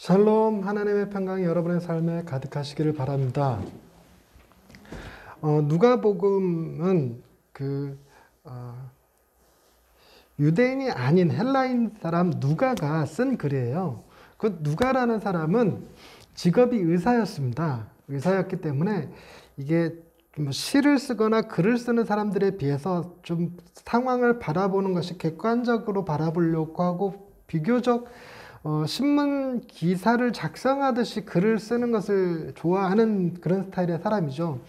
샬롬, 하나님의 평강이 여러분의 삶에 가득하시기를 바랍니다. 누가복음은 유대인이 아닌 헬라인 사람 누가가 쓴 글이에요. 그 누가라는 사람은 직업이 의사였습니다. 의사였기 때문에 이게 시를 쓰거나 글을 쓰는 사람들에 비해서 좀 상황을 바라보는 것이 객관적으로 바라보려고 하고 비교적 신문 기사를 작성하듯이 글을 쓰는 것을 좋아하는 그런 스타일의 사람이죠.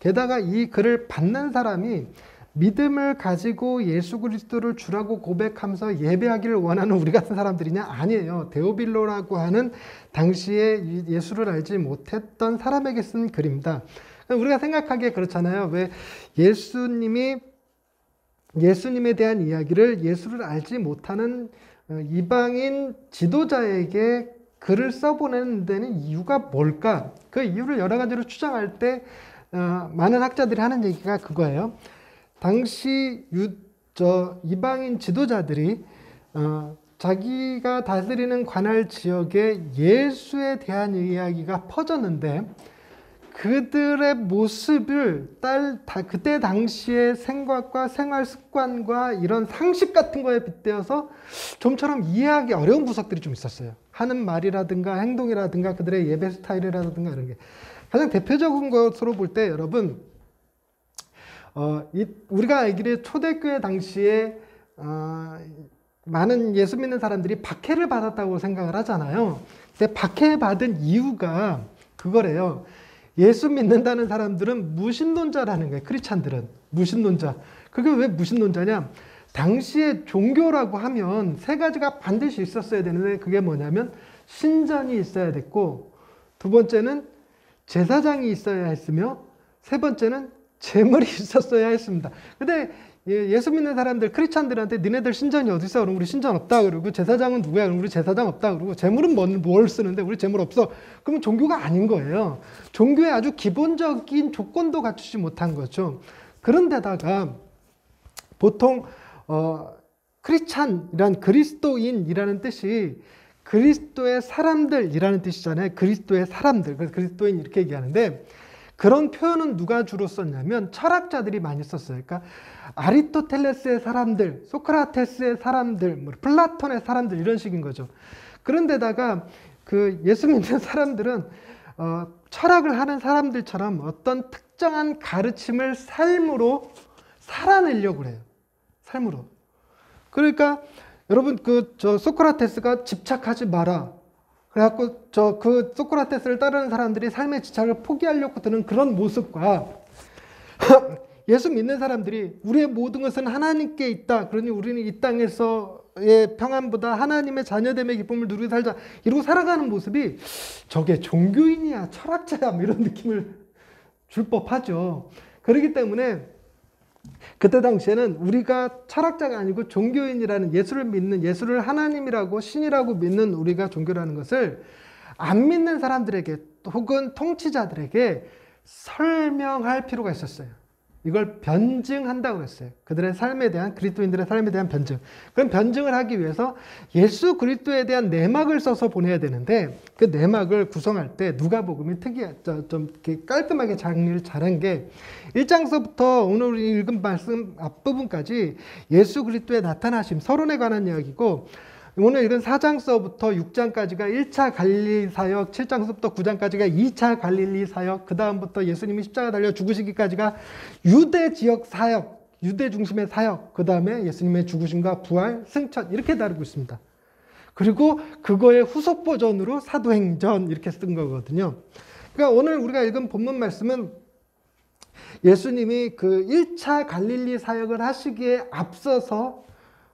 게다가 이 글을 받는 사람이 믿음을 가지고 예수 그리스도를 주라고 고백하면서 예배하기를 원하는 우리 같은 사람들이냐? 아니에요. 데오빌로라고 하는 당시에 예수를 알지 못했던 사람에게 쓴 글입니다. 우리가 생각하기에 그렇잖아요. 왜 예수님에 대한 이야기를 예수를 알지 못하는 이방인 지도자에게 글을 써보내는 데는 이유가 뭘까? 그 이유를 여러 가지로 추정할 때 많은 학자들이 하는 얘기가 그거예요. 당시 이방인 지도자들이 자기가 다스리는 관할 지역에 예수에 대한 이야기가 퍼졌는데 그들의 모습을 그때 당시의 생각과 생활 습관과 이런 상식 같은 거에 빗대어서 좀처럼 이해하기 어려운 구석들이 좀 있었어요. 하는 말이라든가 행동이라든가 그들의 예배 스타일이라든가 이런 게. 가장 대표적인 것으로 볼 때 여러분, 우리가 알기를 초대교회 당시에 많은 예수 믿는 사람들이 박해를 받았다고 생각을 하잖아요. 근데 박해받은 이유가 그거래요. 예수 믿는다는 사람들은 무신론자라는 거예요. 크리스찬들은 무신론자. 그게 왜 무신론자냐? 당시에 종교라고 하면 세 가지가 반드시 있었어야 되는데 그게 뭐냐면 신전이 있어야 됐고, 두 번째는 제사장이 있어야 했으며, 세 번째는 제물이 있었어야 했습니다. 근데 예수 믿는 사람들, 크리스찬들한테 니네들 신전이 어디 있어? 그러면 우리 신전 없다. 그러고 제사장은 누구야? 그러면 우리 제사장 없다. 그러고 제물은 뭘 쓰는데 우리 제물 없어. 그러면 종교가 아닌 거예요. 종교의 아주 기본적인 조건도 갖추지 못한 거죠. 그런데다가 보통 크리스찬이란 그리스도인이라는 뜻이 그리스도의 사람들이라는 뜻이잖아요. 그리스도의 사람들. 그래서 그리스도인 이렇게 얘기하는데 그런 표현은 누가 주로 썼냐면 철학자들이 많이 썼어요. 그러니까 아리스토텔레스의 사람들, 소크라테스의 사람들, 플라톤의 사람들 이런 식인 거죠. 그런데다가 그 예수 믿는 사람들은 철학을 하는 사람들처럼 어떤 특정한 가르침을 삶으로 살아내려고 해요. 삶으로. 그러니까 여러분 소크라테스가 집착하지 마라. 그래갖고 그 소크라테스를 따르는 사람들이 삶의 집착을 포기하려고 드는 그런 모습과 예수 믿는 사람들이 우리의 모든 것은 하나님께 있다. 그러니 우리는 이 땅에서의 평안보다 하나님의 자녀됨의 기쁨을 누리고 살자. 이러고 살아가는 모습이 저게 종교인이야, 철학자야 이런 느낌을 줄 법하죠. 그렇기 때문에 그때 당시에는 우리가 철학자가 아니고 종교인이라는 예수를 믿는, 예수를 하나님이라고 신이라고 믿는 우리가 종교라는 것을 안 믿는 사람들에게 혹은 통치자들에게 설명할 필요가 있었어요. 이걸 변증한다고 했어요. 그들의 삶에 대한, 그리스도인들의 삶에 대한 변증. 그럼 변증을 하기 위해서 예수 그리스도에 대한 내막을 써서 보내야 되는데 그 내막을 구성할 때 누가복음이 좀 이렇게 깔끔하게 정리를 잘한 게 1장서부터 오늘 우리 읽은 말씀 앞부분까지 예수 그리스도의 나타나심, 서론에 관한 이야기고, 오늘 읽은 4장서부터 6장까지가 1차 갈릴리 사역, 7장서부터 9장까지가 2차 갈릴리 사역, 그 다음부터 예수님이 십자가 달려 죽으시기까지가 유대 지역 사역, 유대 중심의 사역, 그 다음에 예수님의 죽으심과 부활, 승천 이렇게 다루고 있습니다. 그리고 그거의 후속 버전으로 사도행전 이렇게 쓴 거거든요. 그러니까 오늘 우리가 읽은 본문 말씀은 예수님이 그 1차 갈릴리 사역을 하시기에 앞서서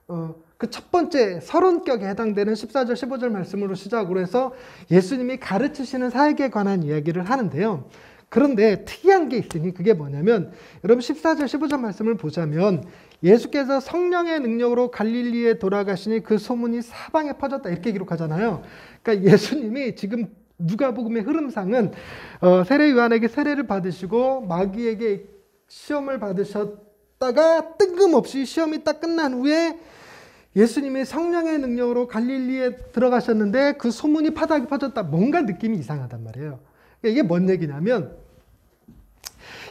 그 첫 번째 서론격에 해당되는 14절 15절 말씀으로 시작으로 해서 예수님이 가르치시는 사역에 관한 이야기를 하는데요. 그런데 특이한 게 있으니 그게 뭐냐면 여러분 14절 15절 말씀을 보자면 예수께서 성령의 능력으로 갈릴리에 돌아가시니 그 소문이 사방에 퍼졌다 이렇게 기록하잖아요. 그러니까 예수님이 지금 누가복음의 흐름상은 세례 요한에게 세례를 받으시고 마귀에게 시험을 받으셨다가 뜬금없이 시험이 딱 끝난 후에 예수님이 성령의 능력으로 갈릴리에 들어가셨는데 그 소문이 파다하게 퍼졌다. 뭔가 느낌이 이상하단 말이에요. 이게 뭔 얘기냐면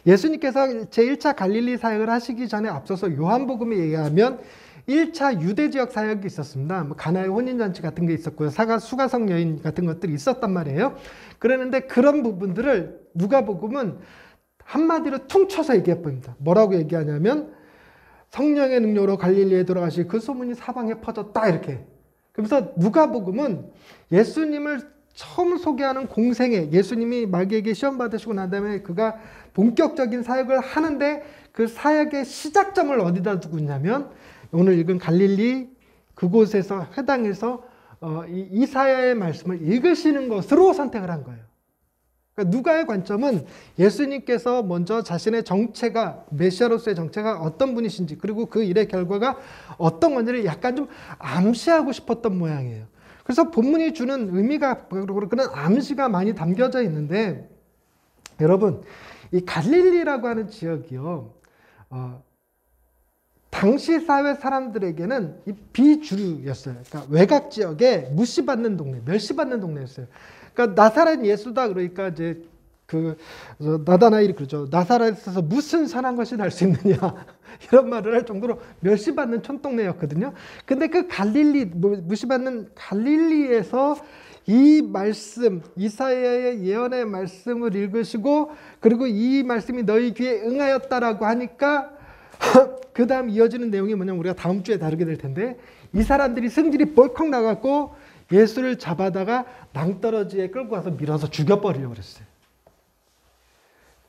예수님께서 제1차 갈릴리 사역을 하시기 전에 앞서서 요한복음에 의하면 1차 유대 지역 사역이 있었습니다. 뭐 가나의 혼인잔치 같은 게 있었고요. 수가성 여인 같은 것들이 있었단 말이에요. 그러는데 그런 부분들을 누가복음은 한마디로 퉁쳐서 얘기해 봅니다. 뭐라고 얘기하냐면 성령의 능력으로 갈릴리에 들어가시 그 소문이 사방에 퍼졌다 이렇게. 그래서 누가복음은 예수님을 처음 소개하는 공생애, 예수님이 마귀에게 시험 받으시고 난 다음에 그가 본격적인 사역을 하는데 그 사역의 시작점을 어디다 두고 있냐면 오늘 읽은 갈릴리 그곳에서 해당해서 이사야의 말씀을 읽으시는 것으로 선택을 한 거예요. 그러니까 누가의 관점은 예수님께서 먼저 자신의 정체가 메시아로서의 정체가 어떤 분이신지 그리고 그 일의 결과가 어떤 건지를 약간 좀 암시하고 싶었던 모양이에요. 그래서 본문이 주는 의미가 그런 암시가 많이 담겨져 있는데 여러분 이 갈릴리라고 하는 지역이요 당시 사회 사람들에게는 이 비주류였어요. 그러니까 외곽 지역에 무시받는 동네, 멸시받는 동네였어요. 그러니까 나사렛 예수다 그러니까 이제 나다나엘이 그러죠. 나사렛에서 무슨 선한 것이 날 수 있느냐 이런 말을 할 정도로 멸시받는 촌동네였거든요. 근데 그 갈릴리 무시받는 갈릴리에서 이 말씀 이사야의 예언의 말씀을 읽으시고 그리고 이 말씀이 너희 귀에 응하였다라고 하니까 그 다음 이어지는 내용이 뭐냐면 우리가 다음 주에 다루게 될 텐데 이 사람들이 승질이 벌컥 나갖고 예수를 잡아다가 낭떠러지에 끌고 가서 밀어서 죽여버리려고 그랬어요.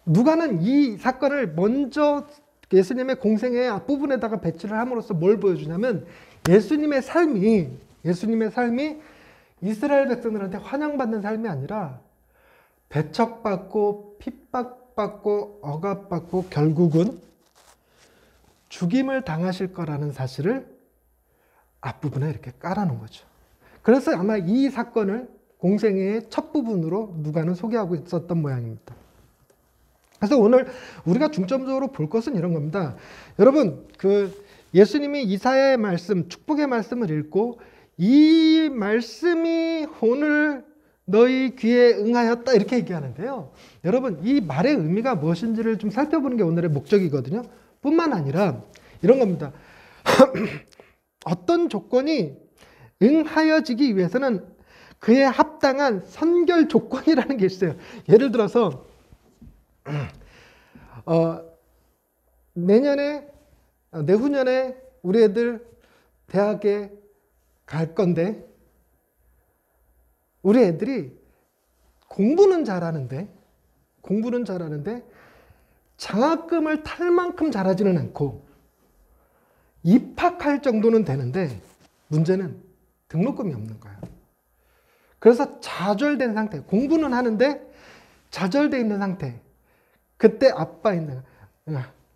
누가는 이 사건을 먼저 예수님의 공생의 앞부분에다가 배치를 함으로써 뭘 보여주냐면 예수님의 삶이 이스라엘 백성들한테 환영받는 삶이 아니라 배척받고 핍박받고 억압받고 결국은 죽임을 당하실 거라는 사실을 앞부분에 이렇게 깔아놓은 거죠. 그래서 아마 이 사건을 공생애의 첫 부분으로 누가는 소개하고 있었던 모양입니다. 그래서 오늘 우리가 중점적으로 볼 것은 이런 겁니다. 여러분, 예수님이 이사야의 말씀, 축복의 말씀을 읽고 이 말씀이 오늘 너희 귀에 응하였다 이렇게 얘기하는데요. 여러분, 이 말의 의미가 무엇인지를 좀 살펴보는 게 오늘의 목적이거든요. 뿐만 아니라 이런 겁니다. 어떤 조건이 응하여지기 위해서는 그에 합당한 선결 조건이라는 게 있어요. 예를 들어서 내후년에 우리 애들 대학에 갈 건데 우리 애들이 공부는 잘하는데 장학금을 탈 만큼 잘하지는 않고 입학할 정도는 되는데 문제는 등록금이 없는 거예요. 그래서 좌절된 상태, 공부는 하는데 좌절되어 있는 상태. 그때 아빠 있는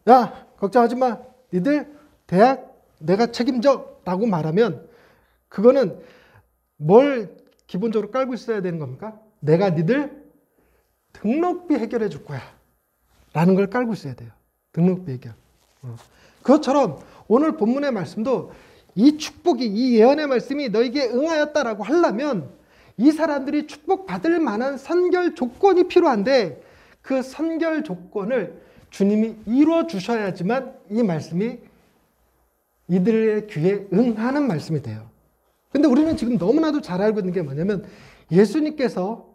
야 걱정하지 마. 니들 대학 내가 책임져 라고 말하면 그거는 뭘 기본적으로 깔고 있어야 되는 겁니까? 내가 니들 등록비 해결해 줄 거야 라는 걸 깔고 있어야 돼요. 등록비 해결. 그것처럼 오늘 본문의 말씀도 이 축복이 이 예언의 말씀이 너에게 응하였다라고 하려면 이 사람들이 축복받을 만한 선결 조건이 필요한데 그 선결 조건을 주님이 이루어 주셔야지만 이 말씀이 이들의 귀에 응하는 말씀이 돼요. 근데 우리는 지금 너무나도 잘 알고 있는 게 뭐냐면 예수님께서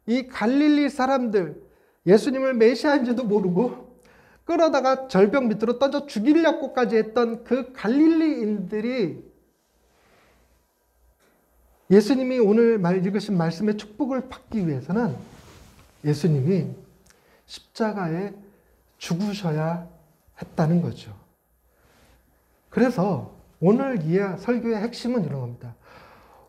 이 갈릴리 사람들 예수님을 메시아인지도 모르고 끌어다가 절벽 밑으로 던져 죽이려고까지 했던 그 갈릴리인들이 예수님이 오늘 읽으신 말씀의 축복을 받기 위해서는 예수님이 십자가에 죽으셔야 했다는 거죠. 그래서 오늘 이 설교의 핵심은 이런 겁니다.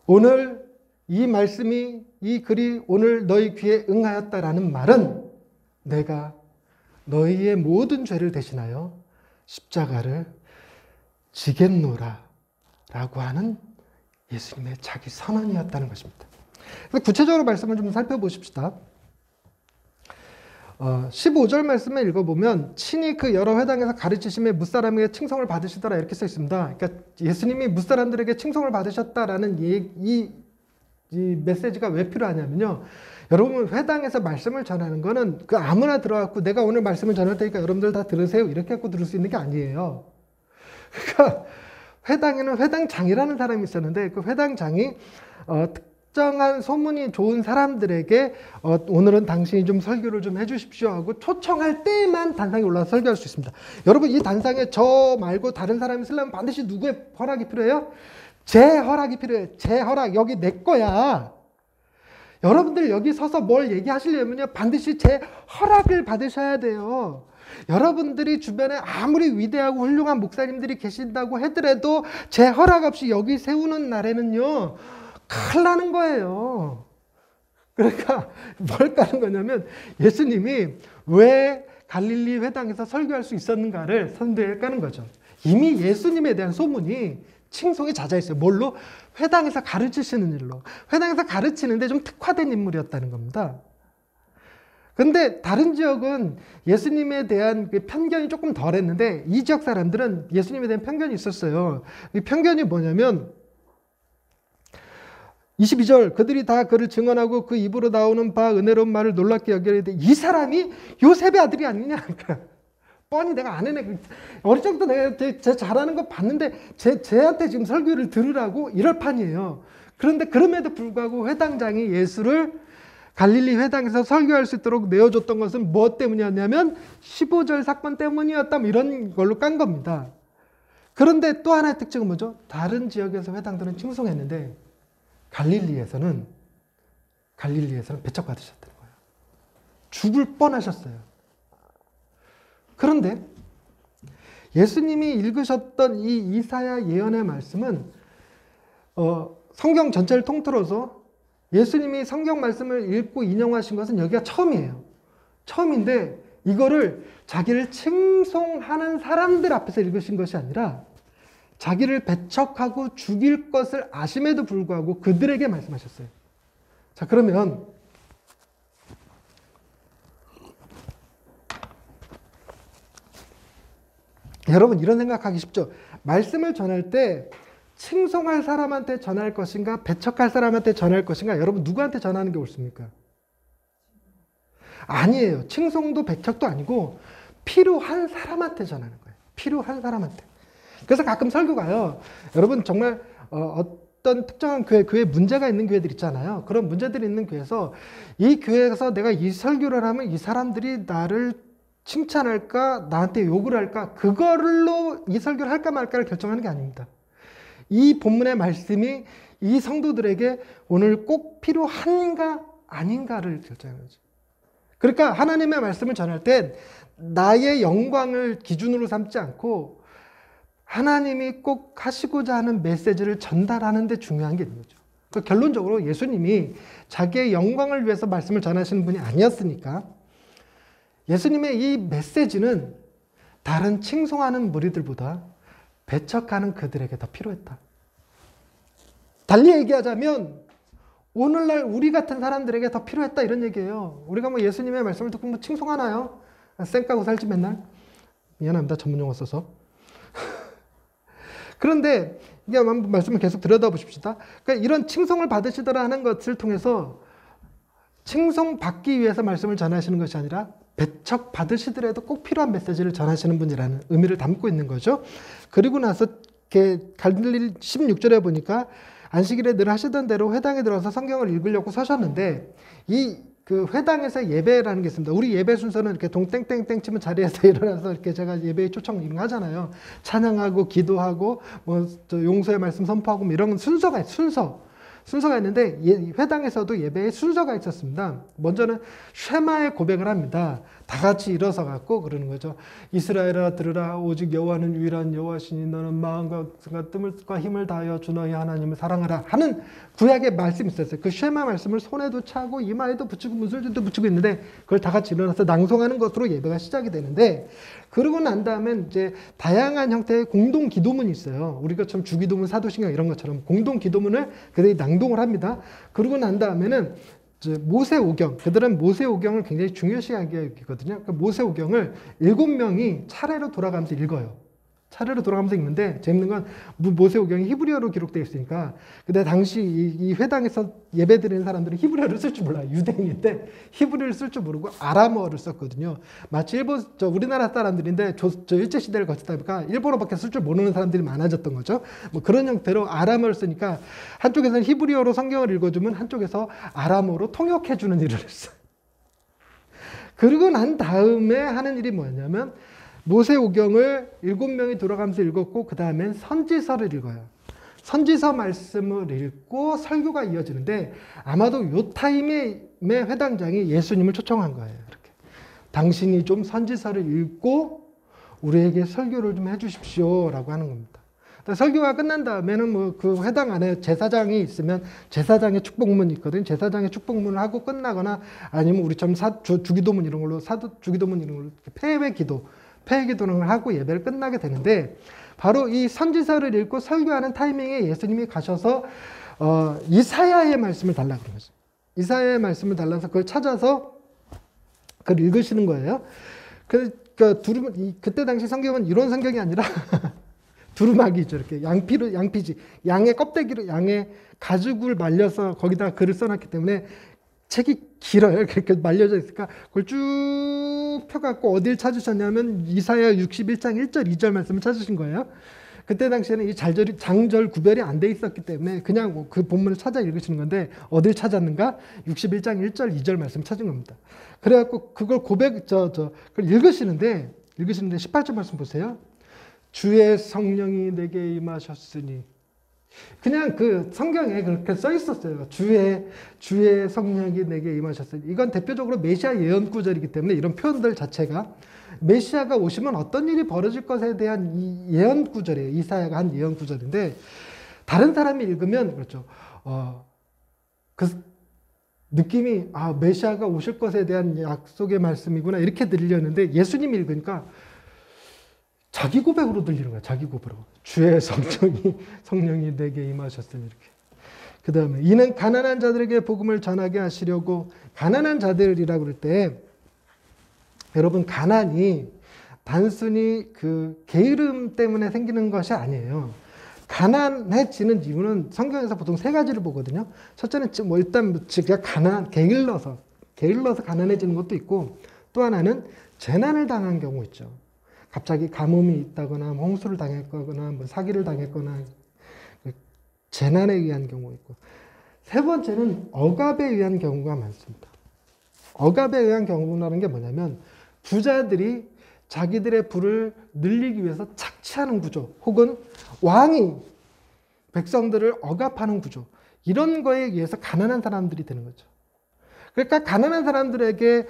오늘 이 말씀이 이 글이 오늘 너희 귀에 응하였다라는 말은 내가 너희의 모든 죄를 대신하여 십자가를 지겠노라 라고 하는 예수님의 자기 선언이었다는 것입니다. 구체적으로 말씀을 좀 살펴보십시다. 15절 말씀을 읽어보면 친히 그 여러 회당에서 가르치심에 무사람에게 칭송을 받으시더라 이렇게 써 있습니다. 그러니까 예수님이 무사람들에게 칭송을 받으셨다라는 이 메시지가 왜 필요하냐면요. 여러분 회당에서 말씀을 전하는 거는 그 아무나 들어갖고 내가 오늘 말씀을 전할 테니까 여러분들 다 들으세요 이렇게 갖고 들을 수 있는 게 아니에요. 그러니까 회당에는 회당장이라는 사람이 있었는데 그 회당장이 특정한 소문이 좋은 사람들에게 오늘은 당신이 좀 설교를 좀 해주십시오 하고 초청할 때만 단상에 올라서 설교할 수 있습니다. 여러분 이 단상에 저 말고 다른 사람이 쓰려면 반드시 누구의 허락이 필요해요? 제 허락이 필요해요. 제 허락. 여기 내 거야. 여러분들 여기 서서 뭘 얘기하시려면요 반드시 제 허락을 받으셔야 돼요. 여러분들이 주변에 아무리 위대하고 훌륭한 목사님들이 계신다고 하더라도 제 허락 없이 여기 세우는 날에는요 큰일 나는 거예요. 그러니까 뭘 까는 거냐면 예수님이 왜 갈릴리 회당에서 설교할 수 있었는가를 선대에 까는 거죠. 이미 예수님에 대한 소문이 칭송이 잦아있어요. 뭘로? 회당에서 가르치시는 일로. 회당에서 가르치는데 좀 특화된 인물이었다는 겁니다. 근데 다른 지역은 예수님에 대한 편견이 조금 덜했는데 이 지역 사람들은 예수님에 대한 편견이 있었어요. 이 편견이 뭐냐면 22절 그들이 다 그를 증언하고 그 입으로 나오는 바 은혜로운 말을 놀랍게 여기는데 이 사람이 요셉의 아들이 아니냐. 뻔히 내가 아는 애 어릴 적부터 내가 제 잘하는 거 봤는데 쟤한테 지금 설교를 들으라고 이럴 판이에요. 그런데 그럼에도 불구하고 회당장이 예수를 갈릴리 회당에서 설교할 수 있도록 내어줬던 것은 무엇 때문이었냐면 15절 사건 때문이었다 이런 걸로 깐 겁니다. 그런데 또 하나의 특징은 뭐죠? 다른 지역에서 회당들은 칭송했는데 갈릴리에서는 배척받으셨다는 거예요. 죽을 뻔하셨어요. 그런데 예수님이 읽으셨던 이 이사야 예언의 말씀은 성경 전체를 통틀어서 예수님이 성경 말씀을 읽고 인용하신 것은 여기가 처음이에요. 처음인데 이거를 자기를 칭송하는 사람들 앞에서 읽으신 것이 아니라 자기를 배척하고 죽일 것을 아심에도 불구하고 그들에게 말씀하셨어요. 자, 그러면 여러분 이런 생각하기 쉽죠? 말씀을 전할 때 칭송할 사람한테 전할 것인가 배척할 사람한테 전할 것인가 여러분 누구한테 전하는 게 옳습니까? 아니에요. 칭송도 배척도 아니고 필요한 사람한테 전하는 거예요. 필요한 사람한테. 그래서 가끔 설교가요. 여러분 정말 어떤 특정한 교회 문제가 있는 교회들 있잖아요. 그런 문제들이 있는 교회에서 이 교회에서 내가 이 설교를 하면 이 사람들이 나를 칭찬할까 나한테 욕을 할까 그걸로 이 설교를 할까 말까를 결정하는 게 아닙니다. 이 본문의 말씀이 이 성도들에게 오늘 꼭 필요한가 아닌가를 결정하는 거죠. 그러니까 하나님의 말씀을 전할 땐 나의 영광을 기준으로 삼지 않고 하나님이 꼭 하시고자 하는 메시지를 전달하는 데 중요한 게 있는 거죠. 그러니까 결론적으로 예수님이 자기의 영광을 위해서 말씀을 전하시는 분이 아니었으니까 예수님의 이 메시지는 다른 칭송하는 무리들보다 배척하는 그들에게 더 필요했다. 달리 얘기하자면 오늘날 우리 같은 사람들에게 더 필요했다 이런 얘기예요. 우리가 뭐 예수님의 말씀을 듣고 뭐 칭송하나요? 쌩 까고 살지 맨날. 미안합니다. 전문 용어 써서. 그런데 이게 한번 말씀을 계속 들여다보십시다. 그러니까 이런 칭송을 받으시더라 하는 것을 통해서 칭송 받기 위해서 말씀을 전하시는 것이 아니라 배척 받으시더라도 꼭 필요한 메시지를 전하시는 분이라는 의미를 담고 있는 거죠. 그리고 나서 갈릴리 16절에 보니까 안식일에 늘 하시던 대로 회당에 들어서 성경을 읽으려고 서셨는데 그 회당에서 예배라는 게 있습니다. 우리 예배 순서는 이렇게 동땡땡땡 치면 자리에서 일어나서 이렇게 제가 예배의 초청 이런 거 하잖아요. 찬양하고 기도하고 뭐 용서의 말씀 선포하고 뭐 이런 순서가 있는데 회당에서도 예배에 순서가 있었습니다. 먼저는 쉐마의 고백을 합니다. 다 같이 일어서 갖고 그러는 거죠. 이스라엘아 들으라 오직 여호와는 유일한 여호와시니 너는 마음과 뜸과 힘을 다하여 주 너희 하나님을 사랑하라 하는 구약의 말씀이 있었어요. 그 쉐마 말씀을 손에도 차고 이마에도 붙이고 문설주도 붙이고 있는데 그걸 다 같이 일어나서 낭송하는 것으로 예배가 시작이 되는데 그러고 난 다음엔 이제 다양한 형태의 공동 기도문이 있어요. 우리가 참 주기도문, 사도신경 이런 것처럼 공동 기도문을 그들이 낭송을 합니다. 그러고 난 다음에는 모세오경, 그들은 모세오경을 굉장히 중요시하게 여기거든요. 그 모세오경을 7명이 차례로 돌아가면서 읽어요. 차례로 돌아가면서 읽는데 재밌는 건 모세오경이 히브리어로 기록되어 있으니까 근데 당시 이 회당에서 예배드리는 사람들은 히브리어를 쓸 줄 몰라요. 유대인인데 히브리어를 쓸 줄 모르고 아람어를 썼거든요. 마치 우리나라 사람들인데 일제시대를 거치다 보니까 일본어밖에 쓸 줄 모르는 사람들이 많아졌던 거죠. 뭐 그런 형태로 아람어를 쓰니까 한쪽에서는 히브리어로 성경을 읽어주면 한쪽에서 아람어로 통역해주는 일을 했어요. 그러고 난 다음에 하는 일이 뭐냐면 모세오경을 7명이 돌아가면서 읽었고 그 다음엔 선지서를 읽어요. 선지서 말씀을 읽고 설교가 이어지는데 아마도 이 타임에 회당장이 예수님을 초청한 거예요. 이렇게. 당신이 좀 선지서를 읽고 우리에게 설교를 좀 해주십시오 라고 하는 겁니다. 설교가 끝난 다음에는 뭐 그 회당 안에 제사장이 있으면 제사장의 축복문이 있거든요. 제사장의 축복문을 하고 끝나거나 아니면 우리처럼 주기도문 이런 걸로 주기도문 이런 걸로 폐회 기도를 하고 예배를 끝나게 되는데 바로 이 선지서를 읽고 설교하는 타이밍에 예수님이 가셔서 이사야의 말씀을 달라 그런 거죠. 이사야의 말씀을 달라서 그걸 찾아서 그걸 읽으시는 거예요. 그때 당시 성경은 이런 성경이 아니라 두루마기죠. 이렇게 양피지, 양의 껍데기로 양의 가죽을 말려서 거기다 글을 써놨기 때문에 책이 길어요. 그렇게 말려져 있으니까 그걸 쭉 펴갖고 어딜 찾으셨냐면 이사야 61장 1절 2절 말씀을 찾으신 거예요. 그때 당시에는 이 장절 구별이 안 돼 있었기 때문에 그냥 그 본문을 찾아 읽으시는 건데 어딜 찾았는가? 61장 1절 2절 말씀 찾은 겁니다. 그래갖고 그걸 그걸 읽으시는데 18절 말씀 보세요. 주의 성령이 내게 임하셨으니 그냥 그 성경에 그렇게 써 있었어요. 주의 성령이 내게 임하셨으니. 이건 대표적으로 메시아 예언 구절이기 때문에 이런 표현들 자체가 메시아가 오시면 어떤 일이 벌어질 것에 대한 이 예언 구절이에요. 이사야가 한 예언 구절인데 다른 사람이 읽으면 그렇죠. 그 느낌이 메시아가 오실 것에 대한 약속의 말씀이구나 이렇게 들리려는데 예수님이 읽으니까 자기 고백으로 들리는 거야. 자기 고백으로. 주의 성령이 내게 임하셨으니 이렇게. 그 다음에 이는 가난한 자들에게 복음을 전하게 하시려고 가난한 자들이라고 그럴 때 여러분 가난이 단순히 그 게으름 때문에 생기는 것이 아니에요. 가난해지는 이유는 성경에서 보통 3가지를 보거든요. 첫째는 뭐 일단 게을러서 가난해지는 것도 있고 또 하나는 재난을 당한 경우 있죠. 갑자기 가뭄이 있다거나 홍수를 당했거나 뭐 사기를 당했거나 재난에 의한 경우 있고 3번째는 억압에 의한 경우가 많습니다. 억압에 의한 경우라는 게 뭐냐면 부자들이 자기들의 부를 늘리기 위해서 착취하는 구조 혹은 왕이 백성들을 억압하는 구조 이런 거에 의해서 가난한 사람들이 되는 거죠. 그러니까 가난한 사람들에게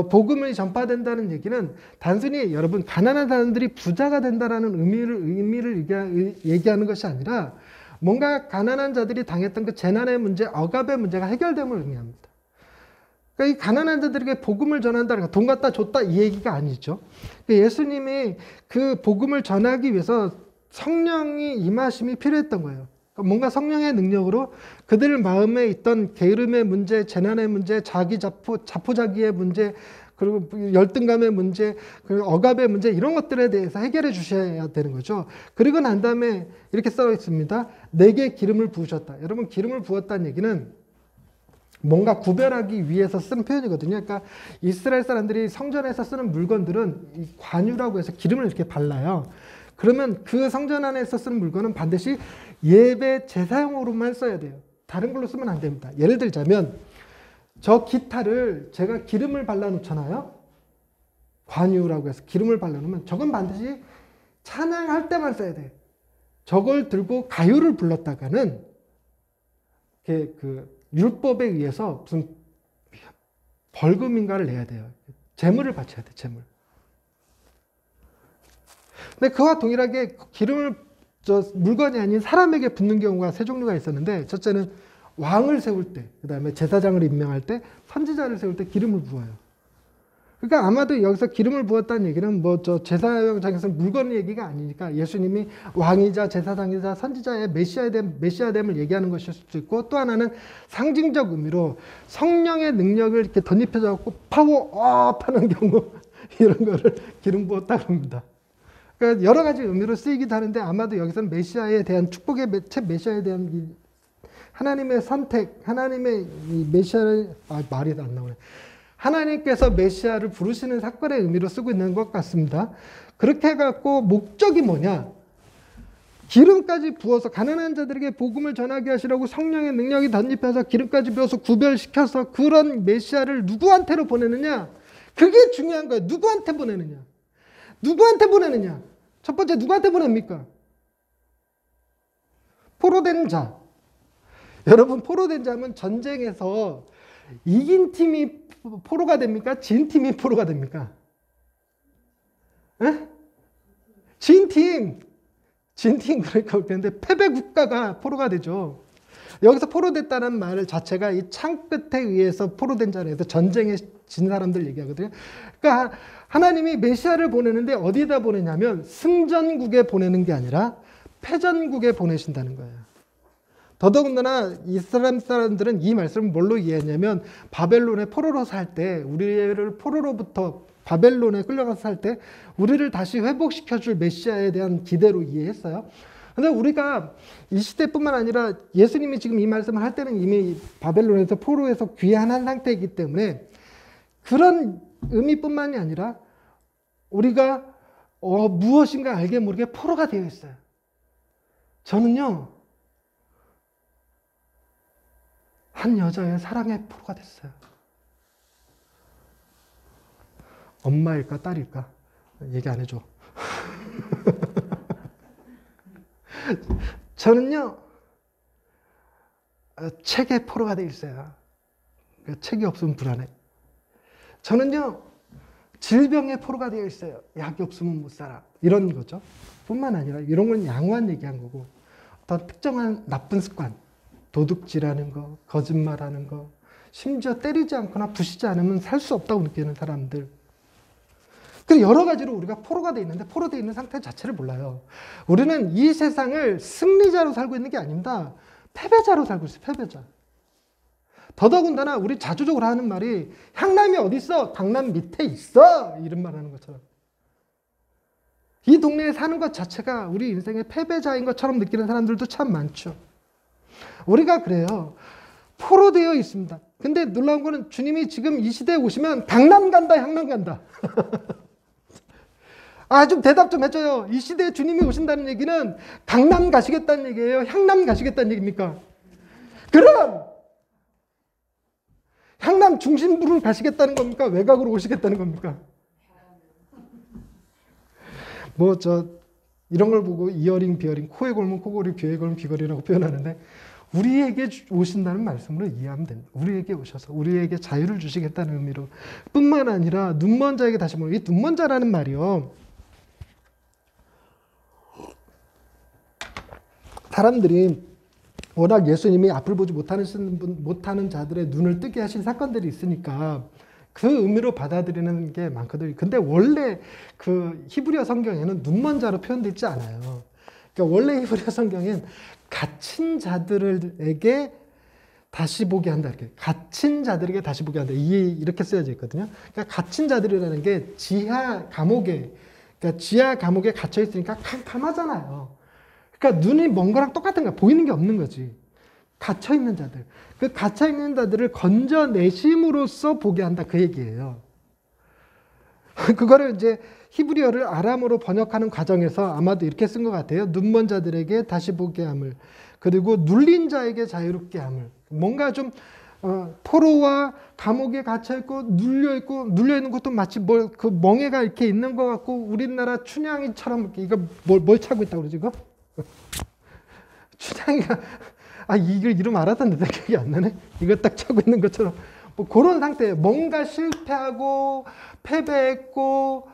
복음이 전파된다는 얘기는 단순히 여러분 가난한 사람들이 부자가 된다라는 의미를 얘기하는 것이 아니라 뭔가 가난한 자들이 당했던 그 재난의 문제, 억압의 문제가 해결됨을 의미합니다. 그러니까 이 가난한 자들에게 복음을 전한다는 거, 돈 갖다 줬다 이 얘기가 아니죠. 예수님이 그 복음을 전하기 위해서 성령이 임하심이 필요했던 거예요. 뭔가 성령의 능력으로 그들 마음에 있던 게으름의 문제, 재난의 문제, 자포자기의 문제, 그리고 열등감의 문제, 그리고 억압의 문제 이런 것들에 대해서 해결해 주셔야 되는 거죠. 그리고 난 다음에 이렇게 써 있습니다. 내게 기름을 부으셨다. 여러분 기름을 부었다는 얘기는 뭔가 구별하기 위해서 쓴 표현이거든요. 그러니까 이스라엘 사람들이 성전에서 쓰는 물건들은 이 관유라고 해서 기름을 이렇게 발라요. 그러면 그 성전 안에서 쓰는 물건은 반드시 예배 제사용으로만 써야 돼요. 다른 걸로 쓰면 안 됩니다. 예를 들자면 저 기타를 제가 기름을 발라놓잖아요. 관유라고 해서 기름을 발라놓으면 저건 반드시 찬양할 때만 써야 돼요. 저걸 들고 가요를 불렀다가는 그 율법에 의해서 무슨 벌금인가를 내야 돼요. 재물을 바쳐야 돼. 재물. 근데 그와 동일하게 기름을 물건이 아닌 사람에게 붓는 경우가 3종류가 있었는데 첫째는 왕을 세울 때, 그 다음에 제사장을 임명할 때, 선지자를 세울 때 기름을 부어요. 그러니까 아마도 여기서 기름을 부었다는 얘기는 뭐 저 제사장에서 물건 얘기가 아니니까 예수님이 왕이자 제사장이자 선지자의 메시아됨을 얘기하는 것일 수도 있고, 또 하나는 상징적 의미로 성령의 능력을 이렇게 덧입혀져 갖고 파워업 하는 경우 이런 거를 기름 부었다고 합니다. 그러니까 여러 가지 의미로 쓰이기도 하는데, 아마도 여기서는 메시아에 대한 축복의 메시아에 대한 하나님의 선택, 하나님의 이 메시아를 말이 안 나오네. 하나님께서 메시아를 부르시는 사건의 의미로 쓰고 있는 것 같습니다. 그렇게 해갖고 목적이 뭐냐? 기름까지 부어서 가난한 자들에게 복음을 전하게 하시라고 성령의 능력이 덧입혀서 기름까지 부어서 구별시켜서 그런 메시아를 누구한테로 보내느냐? 그게 중요한 거예요. 누구한테 보내느냐? 누구한테 보내느냐? 첫 번째 누구한테 보냅니까? 포로된 자. 여러분, 포로된 자면 전쟁에서 이긴 팀이 포로가 됩니까? 진 팀이 포로가 됩니까? 에? 진 팀, 그러니까 그런데 패배 국가가 포로가 되죠. 여기서 포로됐다는 말 자체가 이 창 끝에 의해서 포로된 자로 해서 전쟁에 진 사람들 얘기하거든요. 그러니까 하나님이 메시아를 보내는데 어디에다 보내냐면 승전국에 보내는 게 아니라 패전국에 보내신다는 거예요. 더더군다나 이스라엘 사람들은 이 말씀을 뭘로 이해했냐면, 바벨론에 포로로 살 때, 우리를 포로로부터 바벨론에 끌려가서 살 때 우리를 다시 회복시켜줄 메시아에 대한 기대로 이해했어요. 그런데 우리가 이 시대뿐만 아니라 예수님이 지금 이 말씀을 할 때는 이미 바벨론에서 포로에서 귀환한 상태이기 때문에 그런 의미뿐만이 아니라 우리가 무엇인가 알게 모르게 포로가 되어 있어요. 저는요, 한 여자의 사랑의 포로가 됐어요. 엄마일까 딸일까? 얘기 안 해줘. 저는요, 책의 포로가 돼 있어요. 책이 없으면 불안해. 저는요, 질병의 포로가 되어 있어요. 약이 없으면 못 살아. 이런 거죠. 뿐만 아니라 이런 건 양호한 얘기한 거고, 어떤 특정한 나쁜 습관, 도둑질하는 거, 거짓말하는 거, 심지어 때리지 않거나 부시지 않으면 살 수 없다고 느끼는 사람들. 그 여러 가지로 우리가 포로가 돼 있는데 포로되어 있는 상태 자체를 몰라요. 우리는 이 세상을 승리자로 살고 있는 게 아닙니다. 패배자로 살고 있어요. 패배자. 더더군다나 우리 자주적으로 하는 말이 향남이 어디 있어? 강남 밑에 있어. 이런 말 하는 것처럼. 이 동네에 사는 것 자체가 우리 인생의 패배자인 것처럼 느끼는 사람들도 참 많죠. 우리가 그래요. 포로되어 있습니다. 근데 놀라운 거는 주님이 지금 이 시대에 오시면 강남 간다, 향남 간다. 좀 대답 좀 해줘요. 이 시대에 주님이 오신다는 얘기는 강남 가시겠다는 얘기예요? 향남 가시겠다는 얘기입니까? 그럼 향남 중심부를 가시겠다는 겁니까? 외곽으로 오시겠다는 겁니까? 이런 걸 보고 이어링, 비어링, 코에 걸면 코걸이, 귀에 걸면 귀걸이라고 표현하는데, 우리에게 오신다는 말씀으로 이해하면 됩니다. 우리에게 오셔서 우리에게 자유를 주시겠다는 의미로 뿐만 아니라 눈먼 자에게 다시 보내. 이 눈먼 자라는 말이요, 사람들이 워낙 예수님이 앞을 보지 못하는 자들의 눈을 뜨게 하신 사건들이 있으니까 그 의미로 받아들이는 게 많거든요. 근데 원래 그 히브리어 성경에는 눈먼 자로 표현되어 있지 않아요. 그러니까 원래 히브리어 성경엔 갇힌 자들에게 다시 보게 한다. 이렇게 갇힌 자들에게 다시 보게 한다. 이렇게 쓰여져 있거든요. 그러니까 갇힌 자들이라는 게 지하 감옥에 갇혀 있으니까 캄캄하잖아요. 그러니까 눈이 먼 거랑 똑같은 거야. 보이는 게 없는 거지. 갇혀 있는 자들. 그 갇혀 있는 자들을 건져내심으로써 보게 한다. 그 얘기예요. 그거를 이제 히브리어를 아람어로 번역하는 과정에서 아마도 이렇게 쓴 것 같아요. 눈먼 자들에게 다시 보게 함을. 그리고 눌린 자에게 자유롭게 함을. 뭔가 좀 포로와 감옥에 갇혀있고 눌려있는 것도 마치 그 멍에가 이렇게 있는 것 같고, 우리나라 춘향이처럼 이거 뭘 차고 있다고 그러지, 이거? 춘향이가, 이걸 이름 알았었는데 기억이 안 나네? 이거 딱 차고 있는 것처럼. 그런 상태예요. 뭔가 실패하고, 패배했고,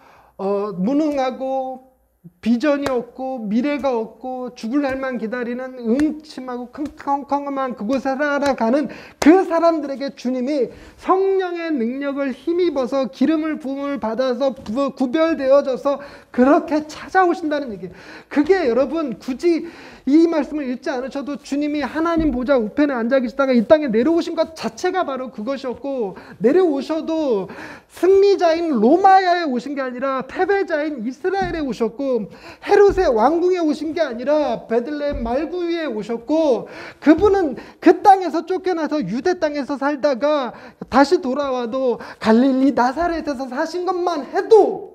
무능하고, 비전이 없고 미래가 없고 죽을 날만 기다리는 음침하고 컴컴컴한 그곳에 살아가는 그 사람들에게 주님이 성령의 능력을 힘입어서 기름을 부음을 받아서 구별되어져서 그렇게 찾아오신다는 얘기예요. 그게 여러분 굳이 이 말씀을 읽지 않으셔도 주님이 하나님 보좌 우편에 앉아 계시다가 이 땅에 내려오신 것 자체가 바로 그것이었고, 내려오셔도 승리자인 로마야에 오신 게 아니라 패배자인 이스라엘에 오셨고, 헤롯의 왕궁에 오신 게 아니라 베들레헴 말구 위에 오셨고, 그분은 그 땅에서 쫓겨나서 유대 땅에서 살다가 다시 돌아와도 갈릴리 나사렛에서 사신 것만 해도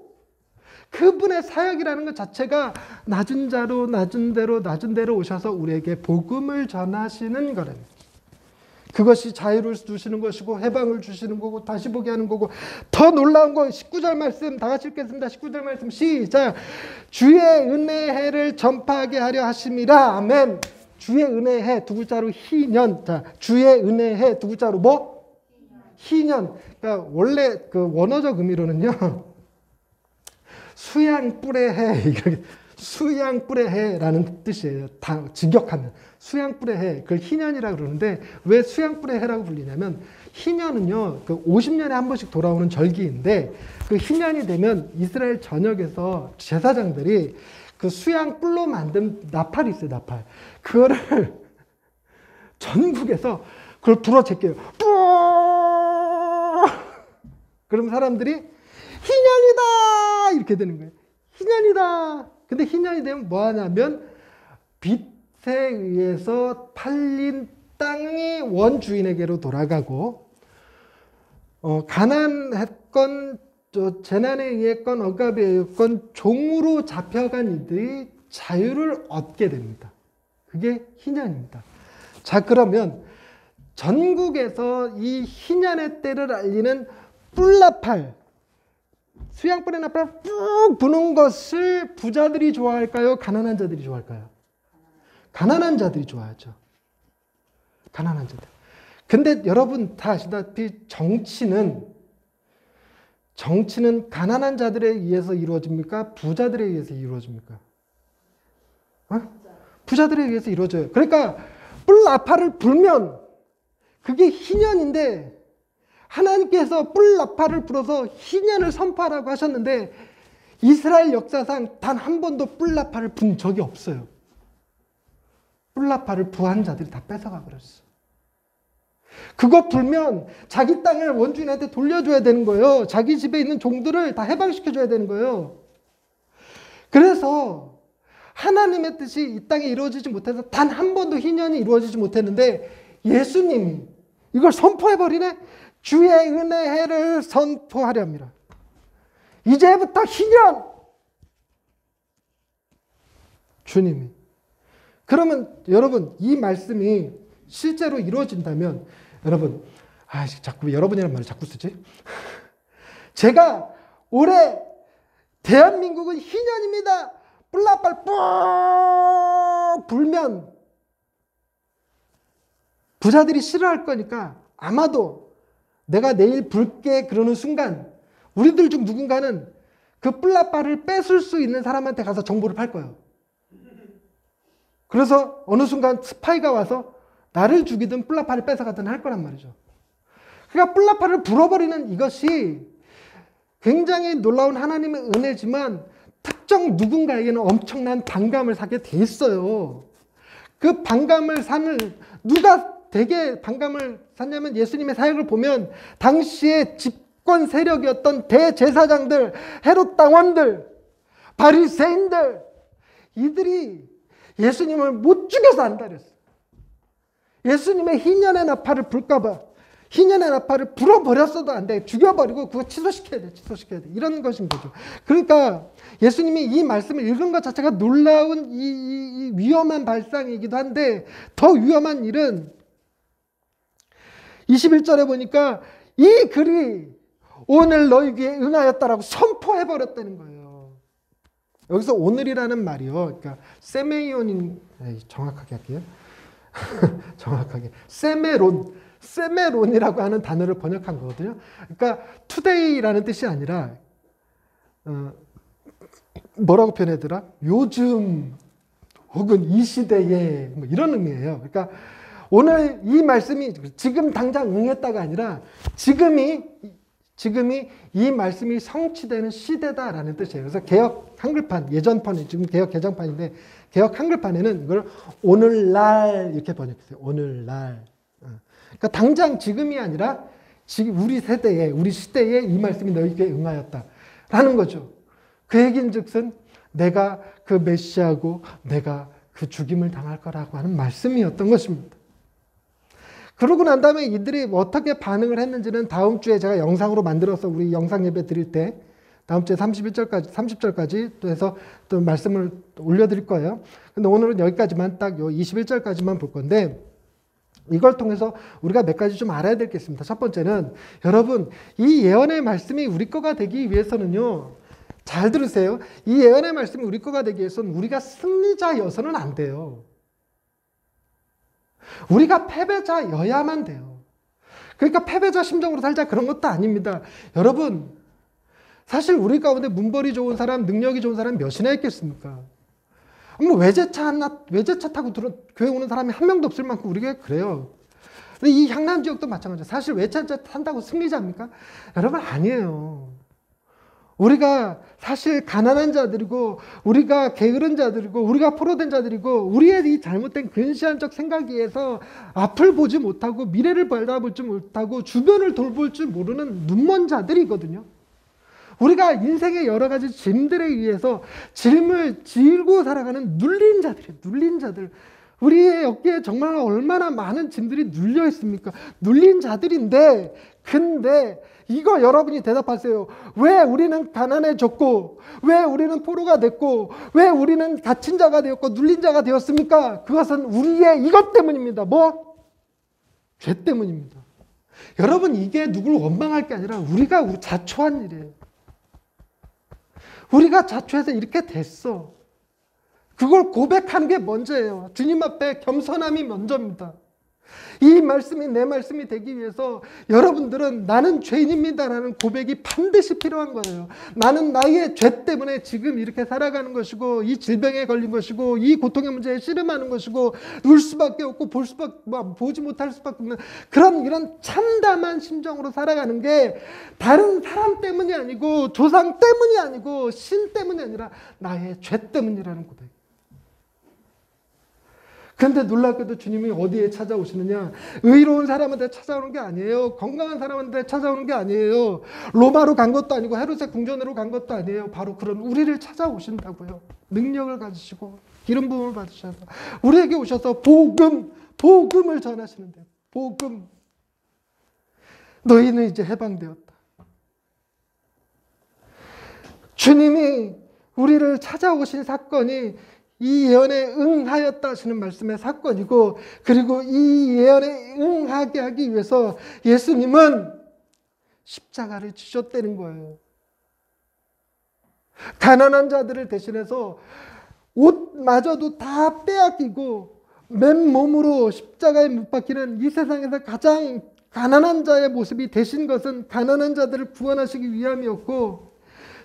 그분의 사역이라는 것 자체가 낮은 자로 낮은 대로 오셔서 우리에게 복음을 전하시는 거랍니다. 그것이 자유를 주시는 것이고 해방을 주시는 거고 다시 보게 하는 거고, 더 놀라운 건 19절 말씀 다 같이 읽겠습니다. 19절 말씀 시작. 주의 은혜의 해를 전파하게 하려 하심이라. 아멘. 주의 은혜의 해 두 글자로 희년. 자, 주의 은혜의 해 두 글자로 뭐? 희년. 그러니까 원래 그 원어적 의미로는요, 수양뿔의 해, 수양뿔의 해라는 뜻이에요. 다 직역하면 수양뿔의 해, 그걸 희년이라고 그러는데, 왜 수양뿔의 해라고 불리냐면, 희년은요 그 50년에 한 번씩 돌아오는 절기인데, 그 희년이 되면 이스라엘 전역에서 제사장들이 그 수양뿔로 만든 나팔이 있어요. 나팔. 그거를 전국에서 그걸 불어 제껴요. 그럼 사람들이 희년이다 이렇게 되는 거예요. 희년이다. 근데 희년이 되면 뭐 하냐면 빛에 의해서 팔린 땅이 원주인에게로 돌아가고, 가난했건 재난에 의했건 억압에 의했건 종으로 잡혀간 이들이 자유를 얻게 됩니다. 그게 희년입니다. 자, 그러면 전국에서 이 희년의 때를 알리는 뿔나팔, 수양뿔의 나팔 쭉 부는 것을 부자들이 좋아할까요? 가난한 자들이 좋아할까요? 가난한 자들이 좋아하죠. 가난한 자들. 근데 여러분 다 아시다시피 정치는 가난한 자들에 의해서 이루어집니까? 부자들에 의해서 이루어집니까? 부자들에 의해서 이루어져요. 그러니까 뿔나팔을 불면 그게 희년인데, 하나님께서 뿔나팔을 불어서 희년을 선포하라고 하셨는데, 이스라엘 역사상 단 한 번도 뿔나팔을 분 적이 없어요. 뿔나팔을 부한 자들이 다 뺏어가 버렸어. 그거 불면 자기 땅을 원주인한테 돌려줘야 되는 거예요. 자기 집에 있는 종들을 다 해방시켜줘야 되는 거예요. 그래서 하나님의 뜻이 이 땅에 이루어지지 못해서 단 한 번도 희년이 이루어지지 못했는데, 예수님이 이걸 선포해버리네. 주의 은혜의 해를 선포하려 합니다. 이제부터 희년! 주님이. 그러면 여러분 이 말씀이 실제로 이루어진다면, 여러분, 자꾸 여러분이란 말을 자꾸 쓰지? 제가 올해 대한민국은 희년입니다. 뿔나팔 뿡 불면 부자들이 싫어할 거니까 아마도 내가 내일 불게 그러는 순간 우리들 중 누군가는 그 뿔나팔을 뺏을 수 있는 사람한테 가서 정보를 팔 거예요. 그래서 어느 순간 스파이가 와서 나를 죽이든 뿔나팔을 뺏어가든 할 거란 말이죠. 그러니까 뿔나팔을 불어버리는 이것이 굉장히 놀라운 하나님의 은혜지만 특정 누군가에게는 엄청난 반감을 사게 돼 있어요. 그 반감을 사는, 누가 되게 반감을 샀냐면, 예수님의 사역을 보면 당시에 집권 세력이었던 대제사장들, 헤롯 당원들, 바리새인들, 이들이 예수님을 못 죽여서 안다 그랬어요. 예수님의 희년의 나팔을 불까봐 희년의 나팔을 불어버렸어도 안 돼. 죽여버리고 그거 취소시켜야 돼. 이런 것인 거죠. 그러니까 예수님이 이 말씀을 읽은 것 자체가 놀라운 이 위험한 발상이기도 한데, 더 위험한 일은 21절에 보니까 이 글이 오늘 너희 귀에 응하였다라고 선포해버렸다는 거예요. 여기서 오늘이라는 말이요. 그러니까 세메이온인, 정확하게 할게요. 정확하게. 세메론이라고 하는 단어를 번역한 거거든요. 그러니까 today라는 뜻이 아니라 뭐라고 표현하더라? 요즘 혹은 이 시대에 뭐 이런 의미예요. 그러니까 오늘 이 말씀이 지금 당장 응했다가 아니라 지금이 이 말씀이 성취되는 시대다라는 뜻이에요. 그래서 개역 한글판, 예전판이 지금 개역 개정판인데 개역 한글판에는 이걸 오늘날 이렇게 번역했어요. 오늘날. 그러니까 당장 지금이 아니라 지금 우리 세대에, 우리 시대에 이 말씀이 너희에게 응하였다라는 거죠. 그 얘긴즉슨 내가 그 메시아고 내가 그 죽임을 당할 거라고 하는 말씀이었던 것입니다. 그러고 난 다음에 이들이 어떻게 반응을 했는지는 다음 주에 제가 영상으로 만들어서 우리 영상 예배 드릴 때 다음 주에 30절까지 또 해서 또 말씀을 올려드릴 거예요. 근데 오늘은 여기까지만 딱 요 21절까지만 볼 건데 이걸 통해서 우리가 몇 가지 좀 알아야 될 게 있습니다. 첫 번째는 여러분 이 예언의 말씀이 우리 거가 되기 위해서는요. 잘 들으세요. 이 예언의 말씀이 우리 거가 되기 위해서는 우리가 승리자여서는 안 돼요. 우리가 패배자여야만 돼요. 그러니까 패배자 심정으로 살자 그런 것도 아닙니다. 여러분 사실 우리 가운데 문벌이 좋은 사람, 능력이 좋은 사람 몇이나 있겠습니까? 뭐 외제차 타고 교회 오는 사람이 한 명도 없을 만큼 우리가 그래요. 근데 이 향남 지역도 마찬가지예요. 사실 외제차 탄다고 승리자입니까? 여러분 아니에요. 우리가 사실 가난한 자들이고 우리가 게으른 자들이고 우리가 포로된 자들이고 우리의 이 잘못된 근시안적 생각에 의해서 앞을 보지 못하고 미래를 바라보지 못하고 주변을 돌볼 줄 모르는 눈먼 자들이거든요. 우리가 인생의 여러 가지 짐들에 의해서 짐을 지고 살아가는 눌린 자들이에요. 눌린 자들. 우리의 어깨에 정말 얼마나 많은 짐들이 눌려 있습니까? 눌린 자들인데 근데 이거 여러분이 대답하세요. 왜 우리는 가난해졌고 왜 우리는 포로가 됐고 왜 우리는 갇힌 자가 되었고 눌린 자가 되었습니까? 그것은 우리의 이것 때문입니다. 뭐? 죄 때문입니다. 여러분 이게 누굴 원망할 게 아니라 우리가 자초한 일이에요. 우리가 자초해서 이렇게 됐어. 그걸 고백하는 게 먼저예요. 주님 앞에 겸손함이 먼저입니다. 이 말씀이 내 말씀이 되기 위해서 여러분들은 나는 죄인입니다라는 고백이 반드시 필요한 거예요. 나는 나의 죄 때문에 지금 이렇게 살아가는 것이고 이 질병에 걸린 것이고 이 고통의 문제에 씨름하는 것이고 울 수밖에 없고 보지 못할 수밖에 없는 그런 이런 참담한 심정으로 살아가는 게 다른 사람 때문이 아니고 조상 때문이 아니고 신 때문이 아니라 나의 죄 때문이라는 고백. 근데 놀랍게도 주님이 어디에 찾아오시느냐? 의로운 사람한테 찾아오는 게 아니에요. 건강한 사람한테 찾아오는 게 아니에요. 로마로 간 것도 아니고 헤롯의 궁전으로 간 것도 아니에요. 바로 그런 우리를 찾아오신다고요. 능력을 가지시고 기름 부음을 받으셔서 우리에게 오셔서 복음을 전하시는데 복음. 너희는 이제 해방되었다. 주님이 우리를 찾아오신 사건이 이 예언에 응하였다 하시는 말씀의 사건이고 그리고 이 예언에 응하게 하기 위해서 예수님은 십자가를 지셨다는 거예요. 가난한 자들을 대신해서 옷마저도 다 빼앗기고 맨몸으로 십자가에 못 박히는 이 세상에서 가장 가난한 자의 모습이 되신 것은 가난한 자들을 구원하시기 위함이었고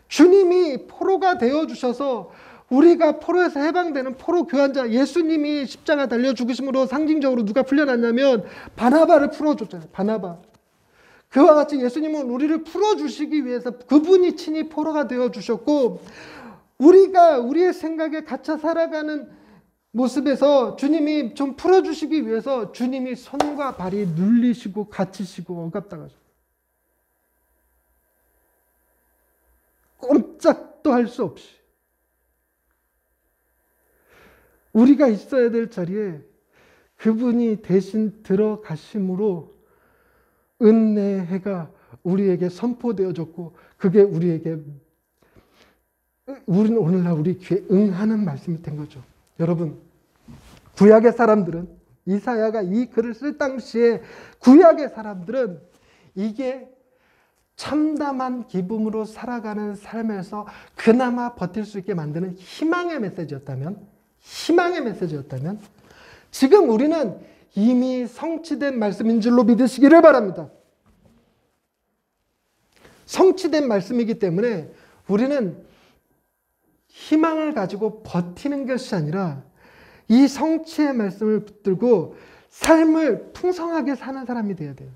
주님이 포로가 되어주셔서 우리가 포로에서 해방되는 포로 교환자 예수님이 십자가 달려 죽으심으로 상징적으로 누가 풀려났냐면 바나바를 풀어줬잖아요. 바나바. 그와 같이 예수님은 우리를 풀어주시기 위해서 그분이 친히 포로가 되어주셨고 우리가 우리의 생각에 갇혀 살아가는 모습에서 주님이 좀 풀어주시기 위해서 주님이 손과 발이 눌리시고 갇히시고 억압당하셨어요. 꼼짝도 할 수 없이 우리가 있어야 될 자리에 그분이 대신 들어가심으로 은혜의 해가 우리에게 선포되어졌고 그게 우리는 오늘날 우리 귀에 응하는 말씀이 된 거죠. 여러분 구약의 사람들은 이사야가 이 글을 쓸 당시에 구약의 사람들은 이게 참담한 기쁨으로 살아가는 삶에서 그나마 버틸 수 있게 만드는 희망의 메시지였다면 지금 우리는 이미 성취된 말씀인 줄로 믿으시기를 바랍니다. 성취된 말씀이기 때문에 우리는 희망을 가지고 버티는 것이 아니라 이 성취의 말씀을 붙들고 삶을 풍성하게 사는 사람이 되어야 돼요.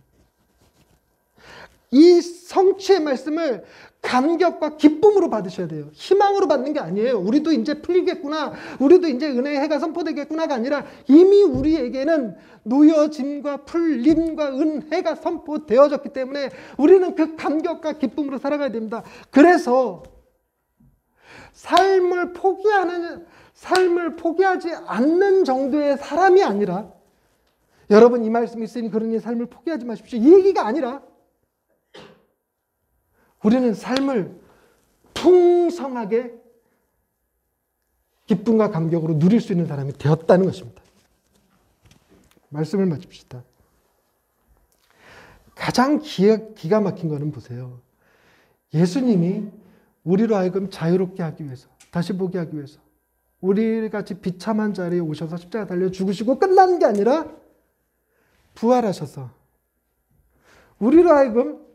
이 성취의 말씀을 감격과 기쁨으로 받으셔야 돼요. 희망으로 받는 게 아니에요. 우리도 이제 풀리겠구나, 우리도 이제 은혜의 해가 선포되겠구나가 아니라 이미 우리에게는 놓여짐과 풀림과 은혜가 선포되어졌기 때문에 우리는 그 감격과 기쁨으로 살아가야 됩니다. 그래서 삶을 포기하지 않는 정도의 사람이 아니라, 여러분 이 말씀이 있으니 그러니 삶을 포기하지 마십시오, 이 얘기가 아니라 우리는 삶을 풍성하게 기쁨과 감격으로 누릴 수 있는 사람이 되었다는 것입니다. 말씀을 마칩시다. 가장 기가 막힌 거는 보세요. 예수님이 우리로 하여금 자유롭게 하기 위해서, 다시 보게 하기 위해서 우리같이 비참한 자리에 오셔서 십자가 달려 죽으시고 끝나는 게 아니라 부활하셔서 우리로 하여금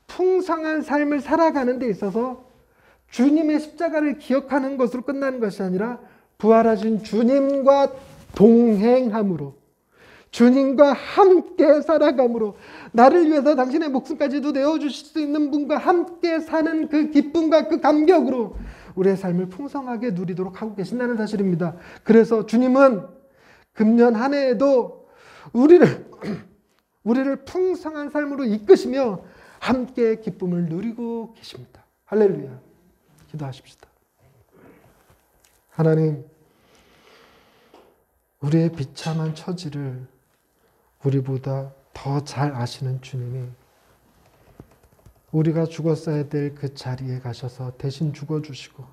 풍성한 삶을 살아가는 데 있어서 주님의 십자가를 기억하는 것으로 끝나는 것이 아니라 부활하신 주님과 동행함으로, 주님과 함께 살아감으로, 나를 위해서 당신의 목숨까지도 내어주실 수 있는 분과 함께 사는 그 기쁨과 그 감격으로 우리의 삶을 풍성하게 누리도록 하고 계신다는 사실입니다. 그래서 주님은 금년 한 해에도 우리를 풍성한 삶으로 이끄시며 함께 기쁨을 누리고 계십니다. 할렐루야. 기도하십시다. 하나님, 우리의 비참한 처지를 우리보다 더 잘 아시는 주님이 우리가 죽었어야 될 그 자리에 가셔서 대신 죽어주시고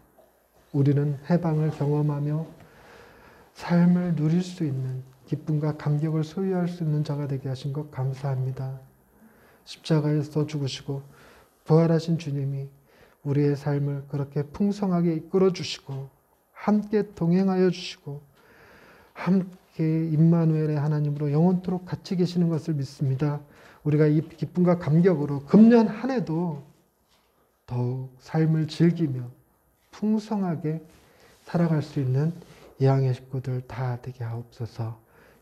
우리는 해방을 경험하며 삶을 누릴 수 있는 기쁨과 감격을 소유할 수 있는 자가 되게 하신 것 감사합니다. 십자가에서 죽으시고 부활하신 주님이 우리의 삶을 그렇게 풍성하게 이끌어 주시고 함께 동행하여 주시고 함께 임마누엘의 하나님으로 영원토록 같이 계시는 것을 믿습니다. 우리가 이 기쁨과 감격으로 금년 한 해도 더욱 삶을 즐기며 풍성하게 살아갈 수 있는 예양의 식구들 다 되게 하옵소서.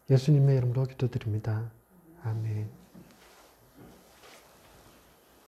예수님의 이름으로 기도드립니다. 아멘.